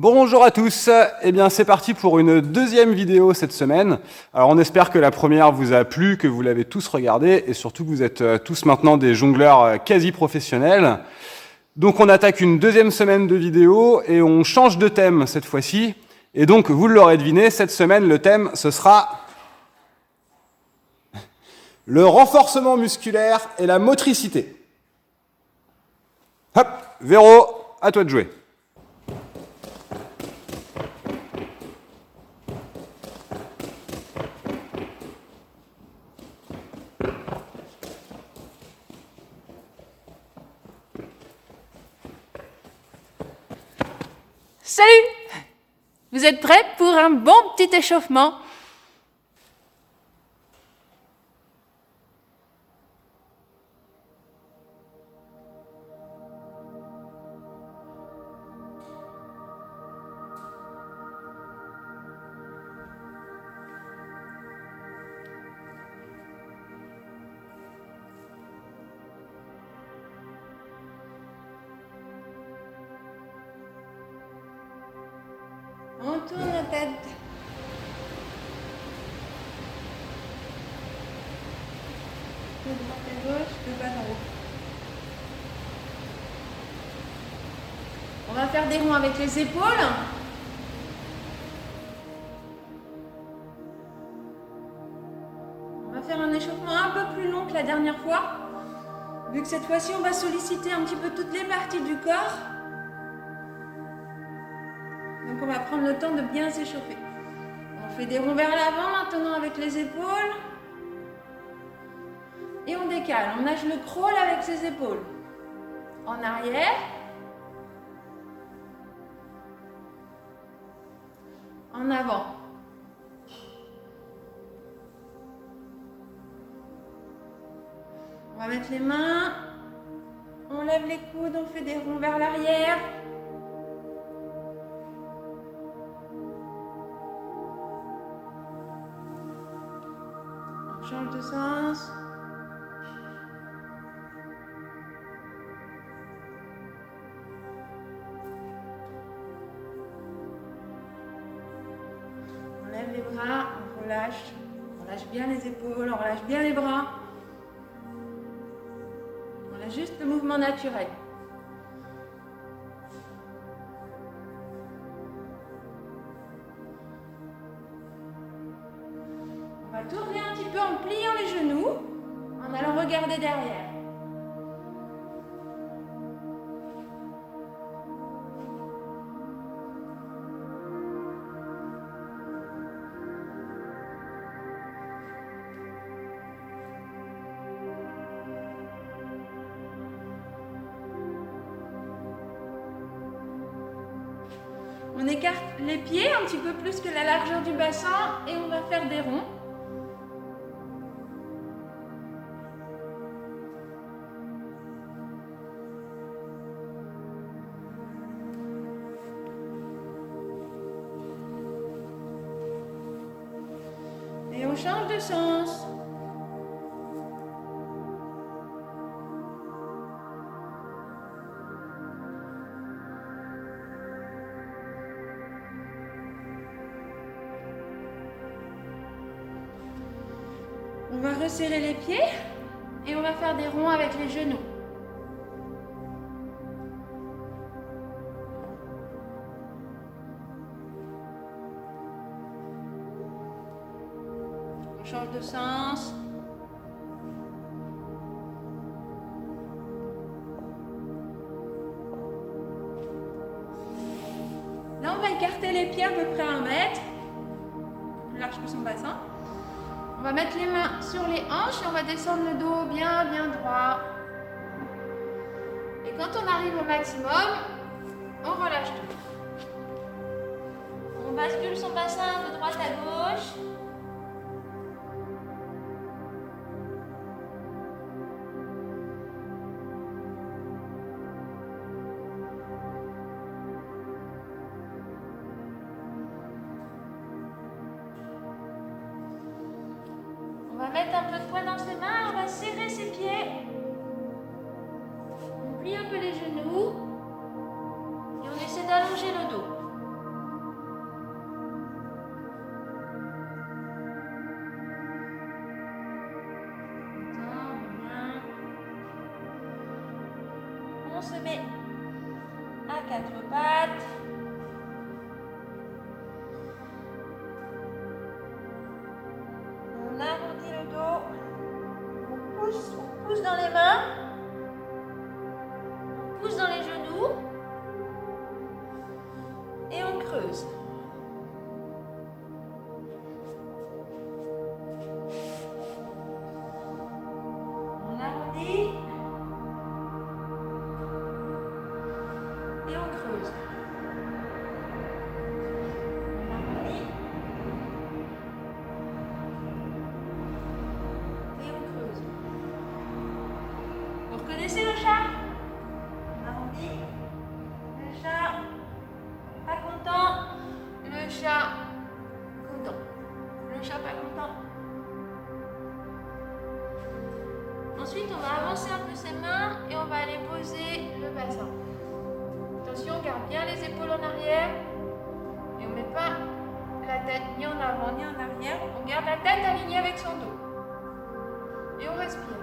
Bonjour à tous, eh bien c'est parti pour une deuxième vidéo cette semaine. Alors on espère que la première vous a plu, que vous l'avez tous regardée et surtout que vous êtes tous maintenant des jongleurs quasi professionnels. Donc on attaque une deuxième semaine de vidéos et on change de thème cette fois-ci. Et donc vous l'aurez deviné, cette semaine le thème ce sera le renforcement musculaire et la motricité. Hop, Véro, à toi de jouer. Salut! Vous êtes prêts pour un bon petit échauffement? On tourne la tête. De droite à gauche, de bas en haut. On va faire des ronds avec les épaules. On va faire un échauffement un peu plus long que la dernière fois. Vu que cette fois-ci, on va solliciter un petit peu toutes les parties du corps. Donc on va prendre le temps de bien s'échauffer. On fait des ronds vers l'avant maintenant avec les épaules. Et on décale. On nage le crawl avec ses épaules. En arrière. En avant. On va mettre les mains. On lève les coudes, on fait des ronds vers l'arrière. On change de sens. On lève les bras, on relâche. On lâche bien les épaules, on relâche bien les bras. On a juste le mouvement naturel. On va tourner un petit peu en pliant les genoux, en allant regarder derrière. On écarte les pieds un petit peu plus que la largeur du bassin et on va faire des ronds. Et on change de sens. On va resserrer les pieds et on va faire des ronds avec les genoux. On change de sens. Là, on va écarter les pieds à peu près 1 mètre, plus large que son bassin. On va mettre les mains sur les hanches et on va descendre le dos bien droit. Et quand on arrive au maximum, on relâche tout. On bascule son bassin de droite à gauche. On va mettre un peu de poids dans ses mains, on va serrer ses pieds. On plie un peu les genoux et on essaie d'allonger le dos. on se met à quatre pattes. On arrondit le dos. On pousse dans les mains. On pousse dans les genoux. Et on creuse. On arrondit. Et on creuse. On arrondit. Et on creuse. Vous reconnaissez le chat? On arrondit. Le chat pas content. Le chat content. Le chat pas content. Ensuite, on va avancer un peu ses mains et on va aller poser le bassin. Attention, on garde bien les épaules en arrière et on ne met pas la tête ni en avant ni en arrière. On garde la tête alignée avec son dos. Et on respire.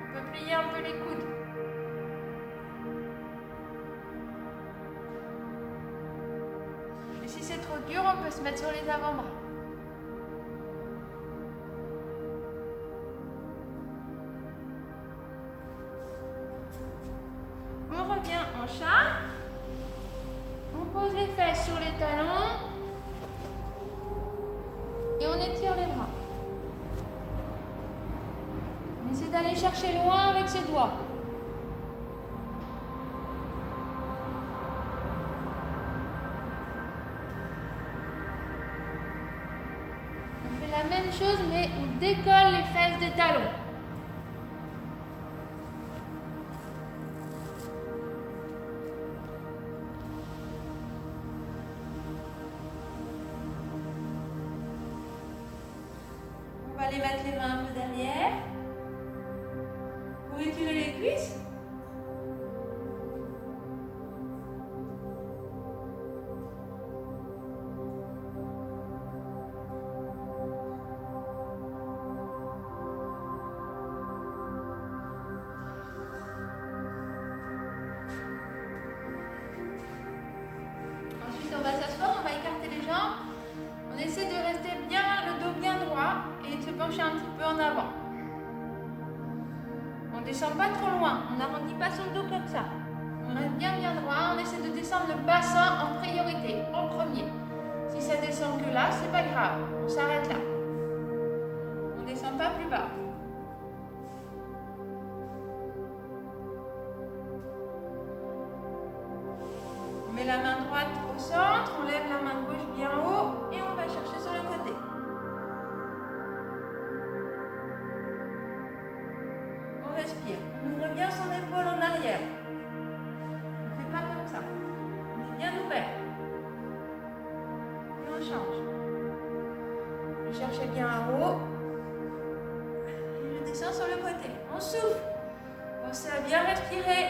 On peut plier un peu les coudes. Et si c'est trop dur, on peut se mettre sur les avant-bras. On revient en chat. On pose les fesses sur les talons. Et on étire les bras. On essaie d'aller chercher loin avec ses doigts. On fait la même chose, mais on décolle les fesses des talons. On va aller mettre les mains un peu derrière pour étirer les cuisses. Ensuite, on va s'asseoir, on va écarter les jambes. On essaie de rester bien, le dos bien droit et de se pencher un petit peu en avant. On ne descend pas trop loin, on n'arrondit pas son dos comme ça. On reste bien droit, on essaie de descendre le bassin en priorité, en premier. Si ça descend que là, c'est pas grave, on s'arrête là. On ne descend pas plus bas. On met la main droite au centre, on lève la main gauche bien haut et on va chercher sur le côté. On respire. On ouvre bien son épaule en arrière. On ne fait pas comme ça. On est bien ouvert. Et on change. Je cherche bien en haut. Et je descends sur le côté. On souffle. Pensez à bien respirer.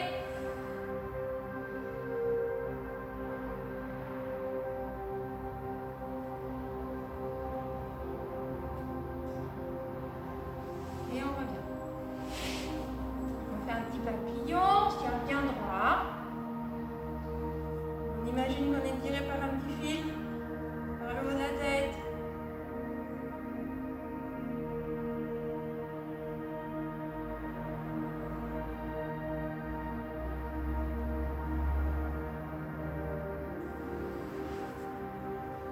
Et on revient. On fait un petit papillon, on se tient bien droit. On imagine qu'on est tiré par un petit fil, par le haut de la tête.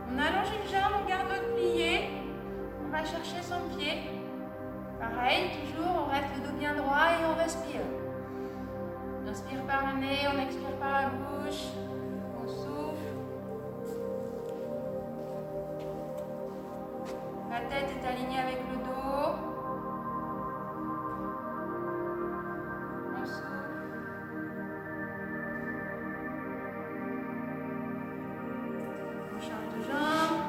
On allonge une jambe, on garde l'autre plié. On va chercher son pied. Pareil, toujours, on reste le dos bien droit et on respire. On inspire par le nez, on expire par la bouche. On souffle. La tête est alignée avec le dos. On souffle. On change de jambe.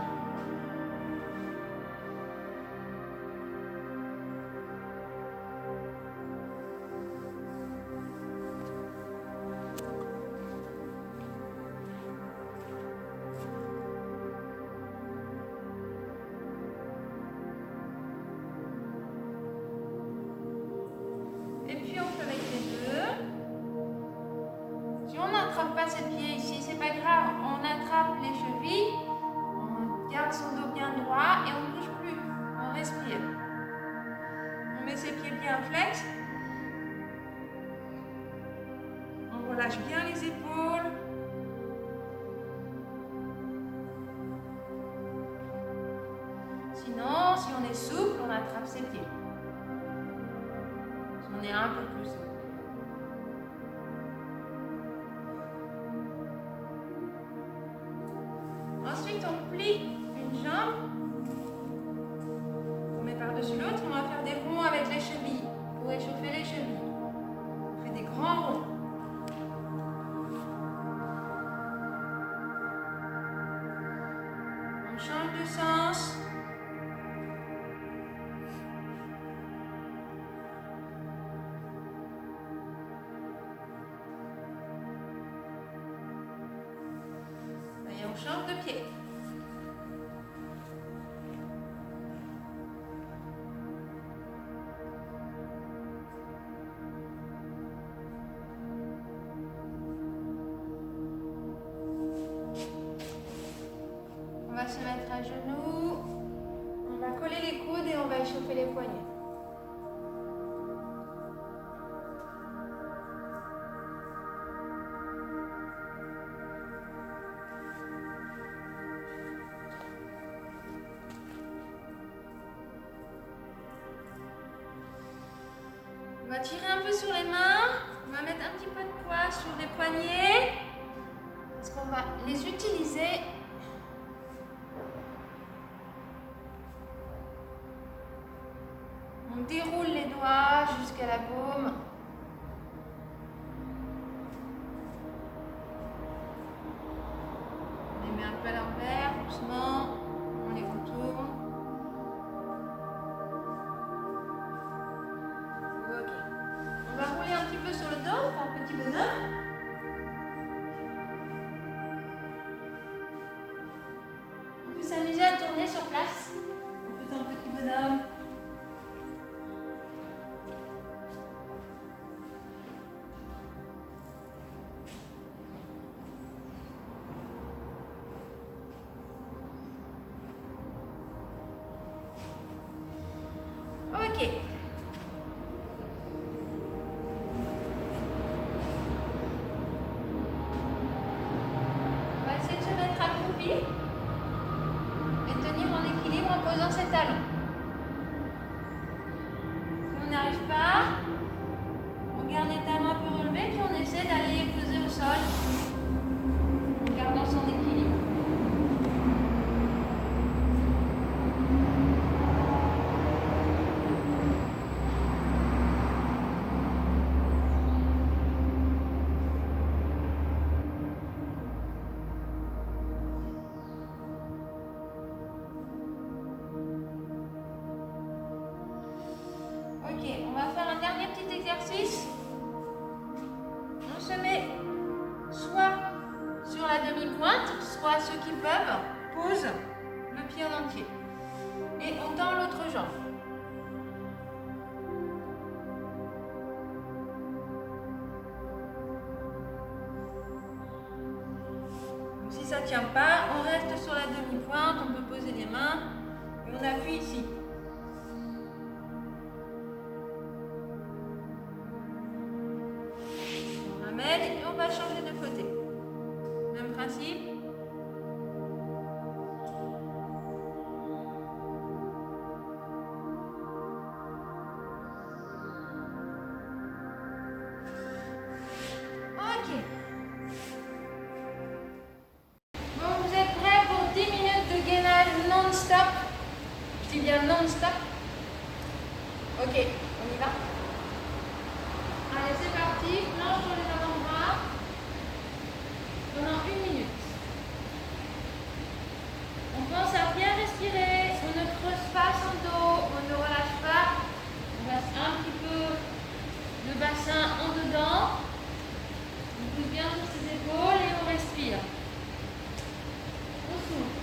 relâche bien les épaules. Sinon, si on est souple, on attrape ses pieds. Si on est un peu plus souple. Ensuite, on plie une jambe. On met par-dessus l'autre. On va faire des ronds avec les chevilles pour échauffer les chevilles. On fait des grands ronds. On change de sens. Et on change de pied. On va se mettre à genoux. On va coller les coudes et on va échauffer les poignets. On va tirer un peu sur les mains, on va mettre un petit peu de poids sur les poignets, parce qu'on va les utiliser on déroule les doigts jusqu'à la paume. On les met un peu à l'envers, doucement, on les retourne. Ok. On va rouler un petit peu sur le dos, faire un petit bonhomme. On peut s'amuser à tourner sur place en faisant un petit bonhomme. Ok. On va essayer de se mettre accroupi et tenir en équilibre en posant ses talons. Si on n'arrive pas, on garde les talons un peu relevés puis on essaie d'aller les poser au sol en gardant son équilibre. Ok, on va faire un dernier petit exercice. On se met soit sur la demi-pointe, soit ceux qui peuvent posent le pied en entier. Et on tend l'autre jambe. Donc, si ça ne tient pas, on reste sur la demi-pointe, on peut poser les mains et on appuie ici. Et on va changer de côté. Même principe. Ok. Bon, vous êtes prêts pour 10 minutes de gainage non-stop? Je dis bien non-stop. Ok, on y va? Allez, c'est parti. Planche sur les avant-bras pendant 1 minute. On pense à bien respirer. On ne creuse pas son dos. On ne relâche pas. On passe un petit peu le bassin en dedans. On pousse bien sur ses épaules et on respire. On souffle.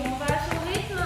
on va à son rythme.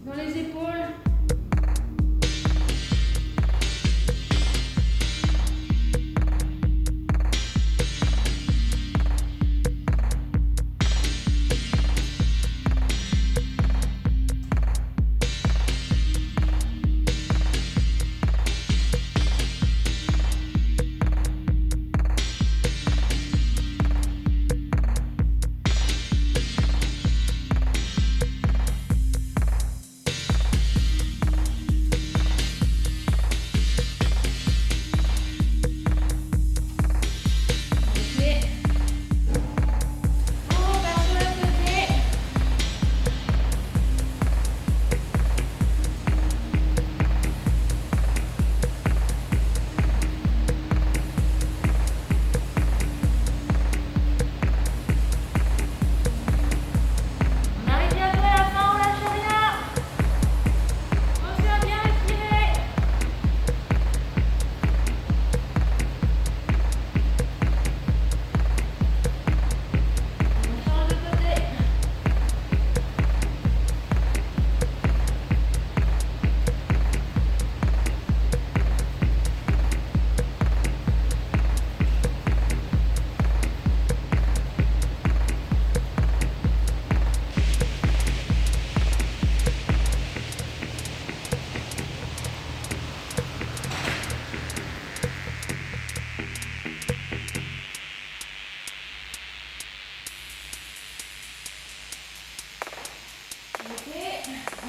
Dans les épaules.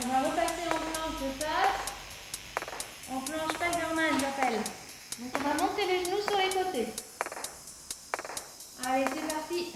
On va repasser en planche de tasse. En planche Spider-Man, j'appelle. Donc on va monter les genoux sur les côtés. Allez, c'est parti.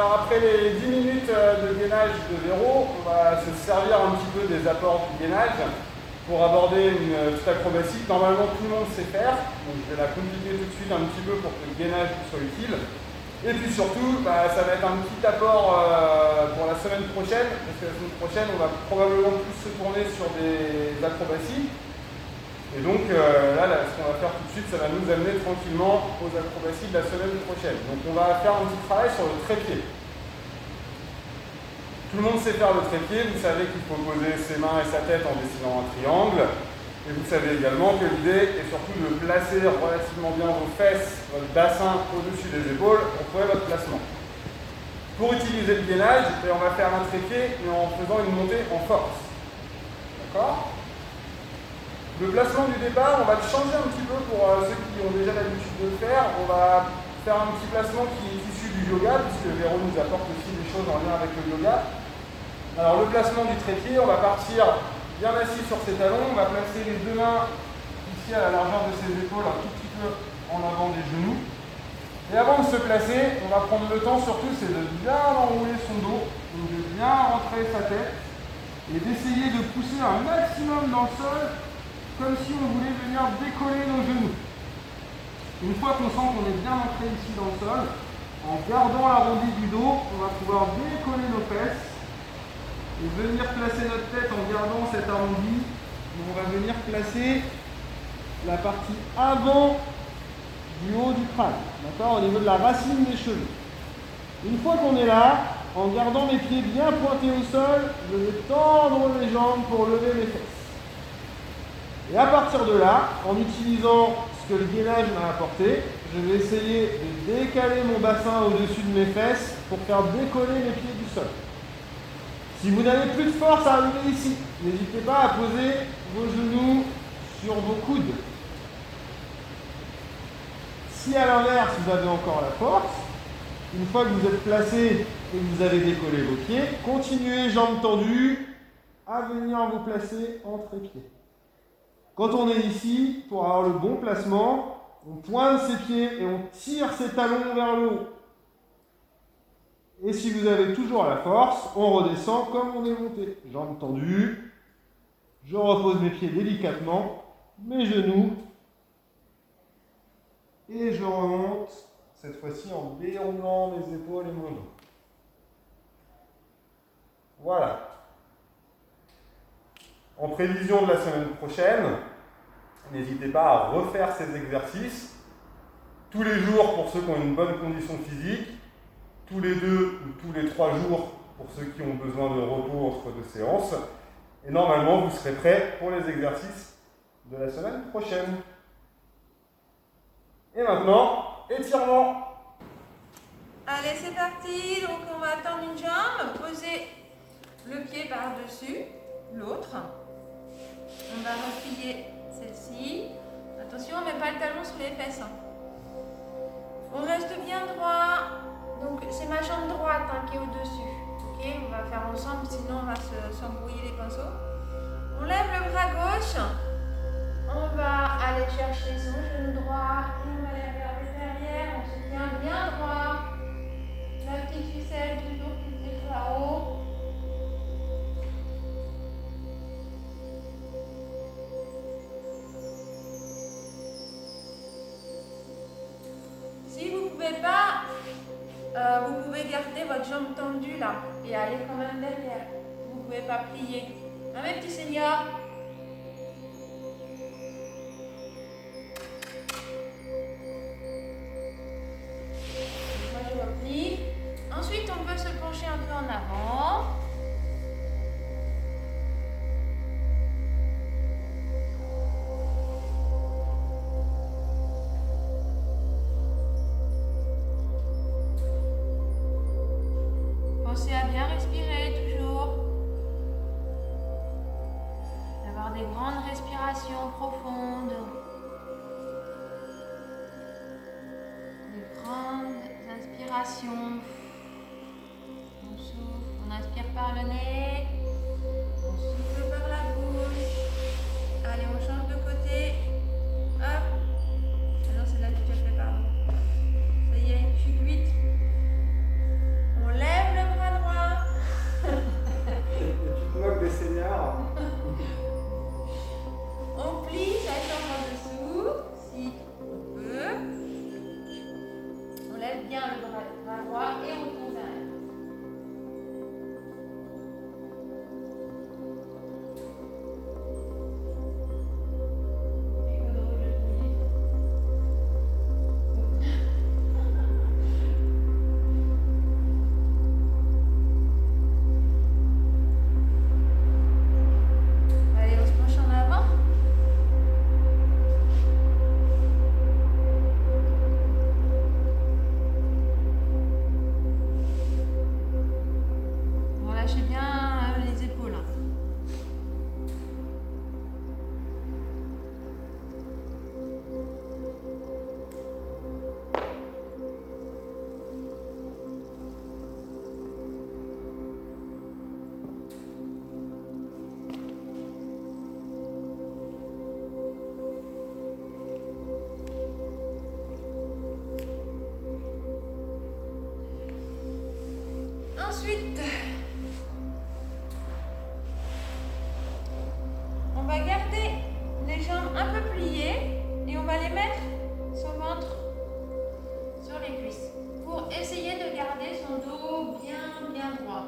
Alors après les 10 minutes de gainage de Véro, on va se servir un petit peu des apports du gainage pour aborder une petite acrobatie que normalement tout le monde sait faire. Donc je vais la compliquer tout de suite un petit peu pour que le gainage soit utile. Et puis surtout, ça va être un petit apport pour la semaine prochaine, parce que la semaine prochaine, on va probablement plus se tourner sur des acrobaties. Et donc là, ce qu'on va faire tout de suite, ça va nous amener tranquillement aux acrobaties de la semaine prochaine. Donc on va faire un petit travail sur le trépied. Tout le monde sait faire le trépied, vous savez qu'il faut poser ses mains et sa tête en dessinant un triangle. Et vous savez également que l'idée est surtout de placer relativement bien vos fesses, votre bassin au-dessus des épaules pour trouver votre placement. Pour utiliser le gainage, on va faire un trépied mais en faisant une montée en force. D'accord ? Le placement du départ, on va le changer un petit peu pour ceux qui ont déjà l'habitude de le faire. On va faire un petit placement qui est issu du yoga, puisque Véro nous apporte aussi des choses en lien avec le yoga. Alors le placement du trépied, on va partir bien assis sur ses talons, on va placer les deux mains ici à la largeur de ses épaules, un tout petit peu en avant des genoux. Et avant de se placer, on va prendre le temps surtout, c'est de bien enrouler son dos, donc de bien rentrer sa tête, et d'essayer de pousser un maximum dans le sol, comme si on voulait venir décoller nos genoux. Une fois qu'on sent qu'on est bien entré ici dans le sol, en gardant l'arrondi du dos, on va pouvoir décoller nos fesses et venir placer notre tête en gardant cet arrondi. On va venir placer la partie avant du haut du crâne, d'accord, au niveau de la racine des cheveux. Une fois qu'on est là, en gardant mes pieds bien pointés au sol, je vais tendre les jambes pour lever mes fesses. Et à partir de là, en utilisant ce que le gainage m'a apporté, je vais essayer de décaler mon bassin au-dessus de mes fesses pour faire décoller mes pieds du sol. Si vous n'avez plus de force à arriver ici, n'hésitez pas à poser vos genoux sur vos coudes. Si à l'inverse, vous avez encore la force, une fois que vous êtes placé et que vous avez décollé vos pieds, continuez jambes tendues à venir vous placer en trépied. Quand on est ici, pour avoir le bon placement, on pointe ses pieds et on tire ses talons vers le haut. Et si vous avez toujours la force, on redescend comme on est monté. Jambes tendues, je repose mes pieds délicatement, mes genoux, et je remonte, cette fois-ci en déroulant mes épaules et mon dos. Voilà. En prévision de la semaine prochaine, n'hésitez pas à refaire ces exercices tous les jours pour ceux qui ont une bonne condition physique, tous les 2 ou tous les 3 jours pour ceux qui ont besoin de repos entre 2 séances. Et normalement, vous serez prêts pour les exercices de la semaine prochaine. Et maintenant, étirement. Allez, c'est parti. Donc, on va attendre une jambe, poser le pied par-dessus l'autre. On va replier celle-ci. Attention, on ne met pas le talon sur les fesses. On reste bien droit. Donc, c'est ma jambe droite qui est au-dessus. Ok, on va faire ensemble, sinon on va s'embrouiller les pinceaux. On lève le bras gauche. On va aller chercher son genou droit. Et on va aller regarder derrière. On se tient bien droit. La petite ficelle toujours qui tire là-haut. Si vous ne pouvez pas, vous pouvez garder votre jambe tendue là et aller quand même derrière. Vous ne pouvez pas plier. Un mes petits seniors. Moi je replie. Ensuite on peut se pencher un peu en avant. Pensez à bien respirer toujours. D'avoir des grandes respirations profondes. Des grandes inspirations. On souffle, on inspire par le nez. On souffle par la bouche. Allez, on change de côté. Hop. Ah non, c'est là que j'ai déjà fait, pardon. Ça y est, je suis cuite. On lève Ensuite, on va garder les jambes un peu pliées et on va les mettre son ventre sur les cuisses pour essayer de garder son dos bien droit.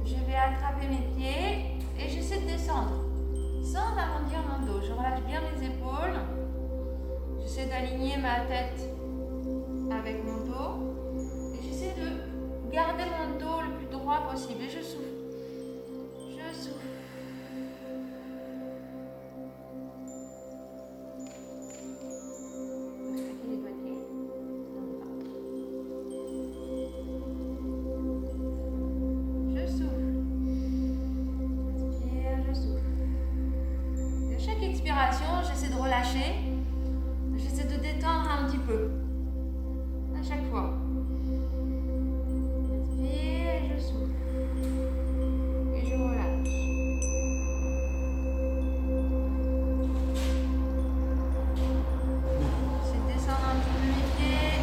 Je vais attraper mes pieds et j'essaie de descendre sans arrondir mon dos. Je relâche bien les épaules. J'essaie d'aligner ma tête avec mon dos et j'essaie de garder mon dos le plus droit possible et je souffle. Je souffle. J'essaie de relâcher, j'essaie de détendre un petit peu à chaque fois. Inspire, je souffle et je relâche. J'essaie de descendre un petit peu mes pieds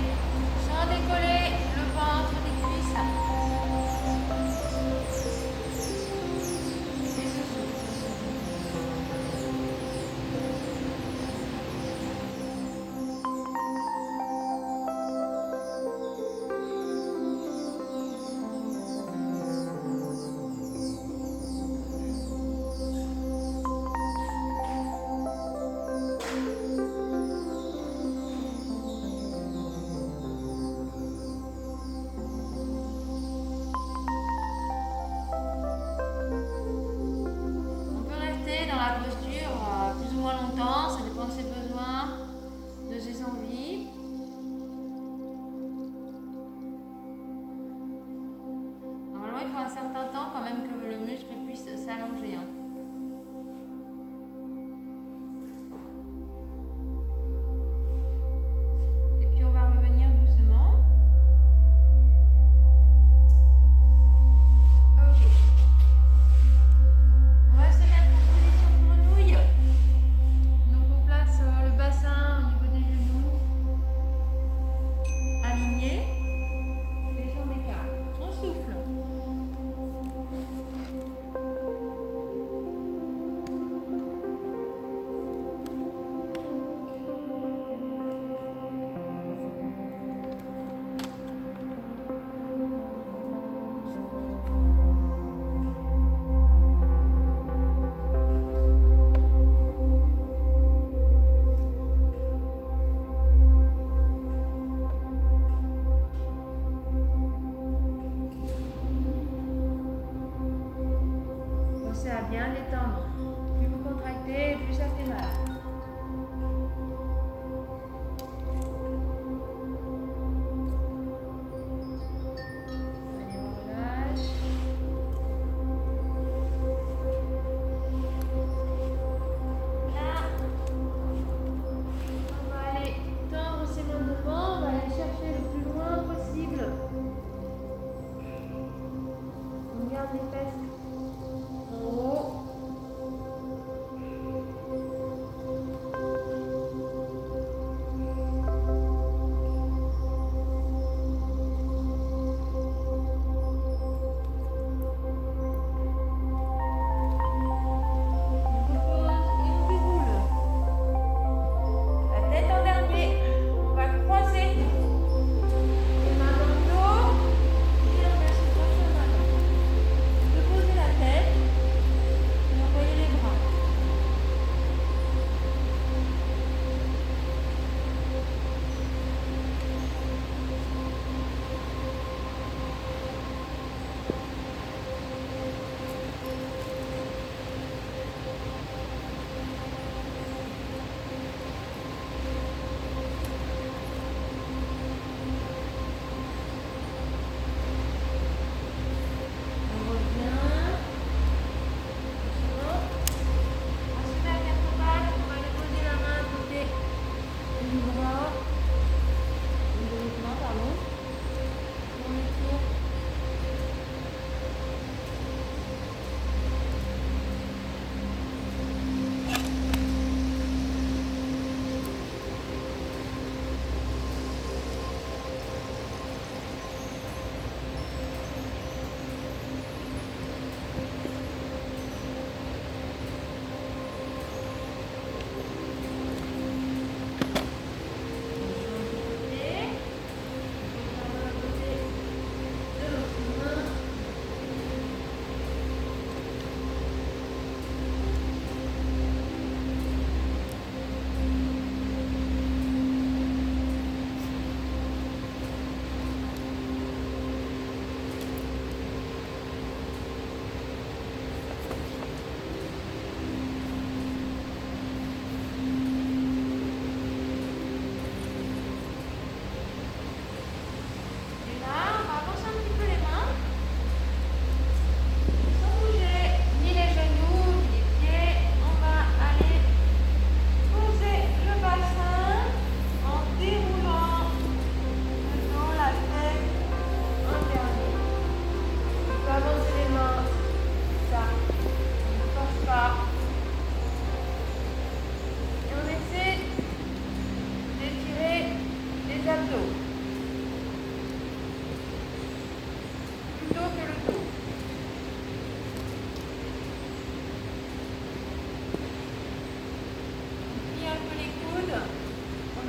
sans décoller le ventre des cuisses. Et je souffle.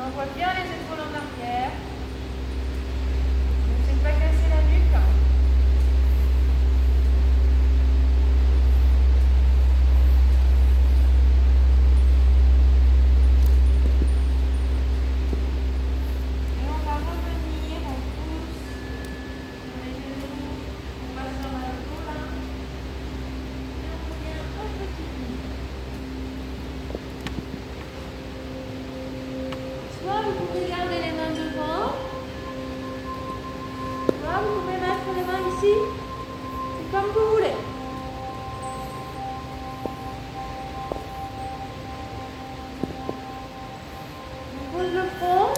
On envoie bien les épaules en arrière. N'essayez de pas casser la nuque. Et on va revenir, on pousse sur les genoux, on va sur la dos là. Et on revient un petit peu. Soit vous pouvez garder les mains devant, soit vous pouvez mettre les mains ici. C'est comme vous voulez. On pose le front.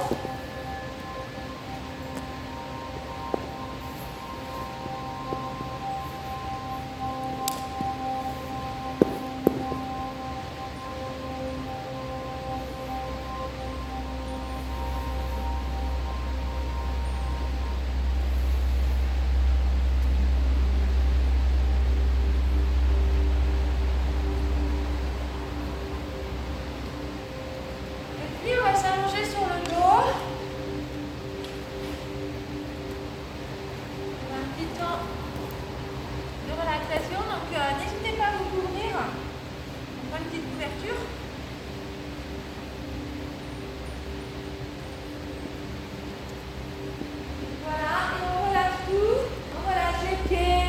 Et puis on va s'allonger sur le dos. On a un petit temps de relaxation, donc n'hésitez pas à vous couvrir. On prend une petite couverture. Voilà, et on relâche tout. On relâche les pieds,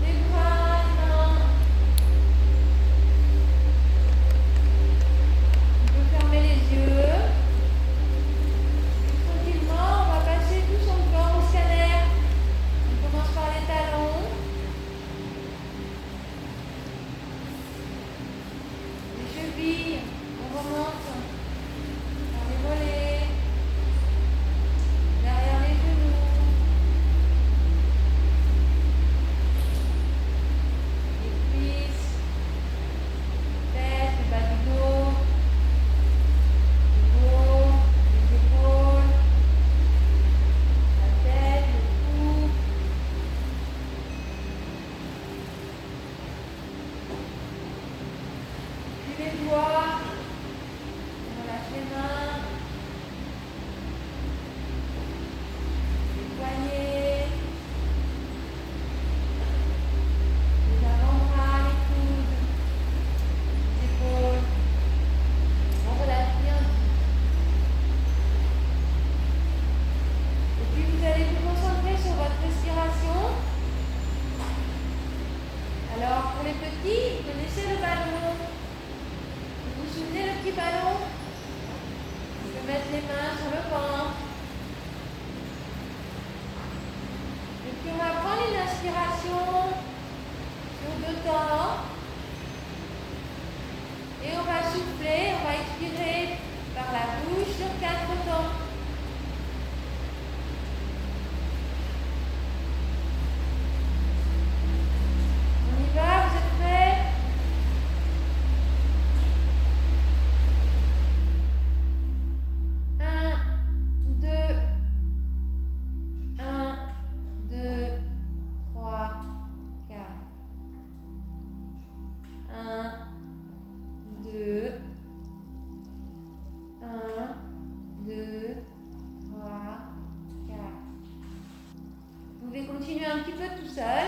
les bras, les mains. On peut fermer les yeux. Et tranquillement, on va passer tout son corps au scanner. On commence par les talons. Les chevilles, on remonte par les mollets, derrière les genoux, les cuisses, les fesses, le bas du dos, les épaules, la tête, le cou. Puis les doigts, on relâche les mains, les poignets, les avant-bras, les coudes, les épaules. On relâche bien. Et puis vous allez vous concentrer sur votre respiration. Alors pour les petits, vous connaissez le ballon. Vous vous souvenez le petit ballon? On peut mettre les mains sur le ventre. Et puis on va prendre une inspiration sur 2 temps. Et on va souffler, on va expirer par la bouche sur 4 temps. On y va, vous êtes prêts? 1, 2, 1, 2, 3, 4. 1, 2, 1, 2, 3, 4. Vous pouvez continuer un petit peu tout seul.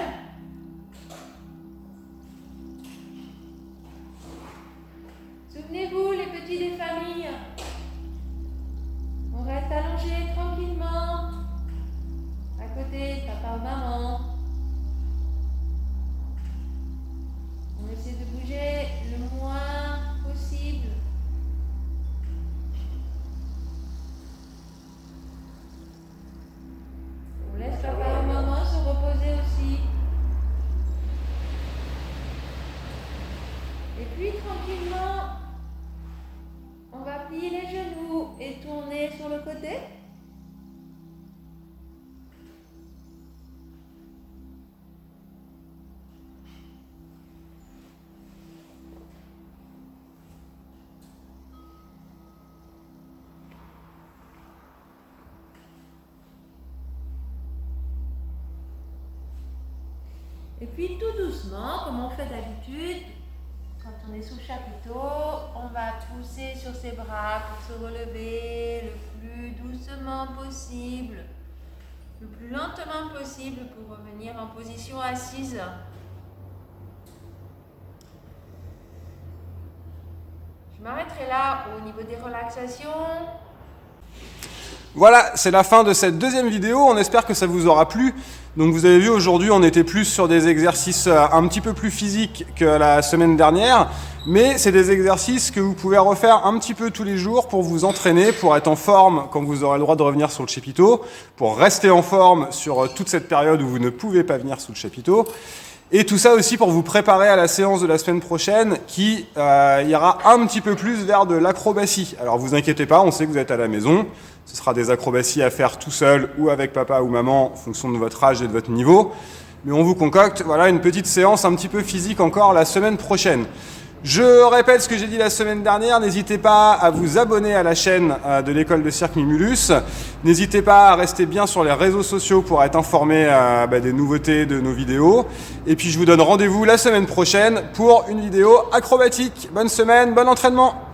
Souvenez-vous, les petits des familles, on reste allongé tranquillement à côté de papa ou maman. On essaie de bouger le moins possible. On laisse papa ou maman se reposer aussi. Et puis tranquillement, on va plier les genoux et tourner sur le côté. Et puis tout doucement, comme on fait d'habitude, quand on est sous le chapiteau, on va va pousser sur ses bras pour se relever le plus doucement possible, le plus lentement possible pour revenir en position assise. Je m'arrêterai là au niveau des relaxations. Voilà, c'est la fin de cette deuxième vidéo. On espère que ça vous aura plu. Donc vous avez vu, aujourd'hui, on était plus sur des exercices un petit peu plus physiques que la semaine dernière. Mais c'est des exercices que vous pouvez refaire un petit peu tous les jours pour vous entraîner, pour être en forme quand vous aurez le droit de revenir sur le chapiteau, pour rester en forme sur toute cette période où vous ne pouvez pas venir sous le chapiteau. Et tout ça aussi pour vous préparer à la séance de la semaine prochaine qui ira un petit peu plus vers de l'acrobatie. Alors vous inquiétez pas, on sait que vous êtes à la maison. Ce sera des acrobaties à faire tout seul ou avec papa ou maman en fonction de votre âge et de votre niveau. Mais on vous concocte voilà, une petite séance un petit peu physique encore la semaine prochaine. Je répète ce que j'ai dit la semaine dernière, n'hésitez pas à vous abonner à la chaîne de l'école de cirque Mimulus. N'hésitez pas à rester bien sur les réseaux sociaux pour être informé des nouveautés de nos vidéos. Et puis je vous donne rendez-vous la semaine prochaine pour une vidéo acrobatique. Bonne semaine, bon entraînement!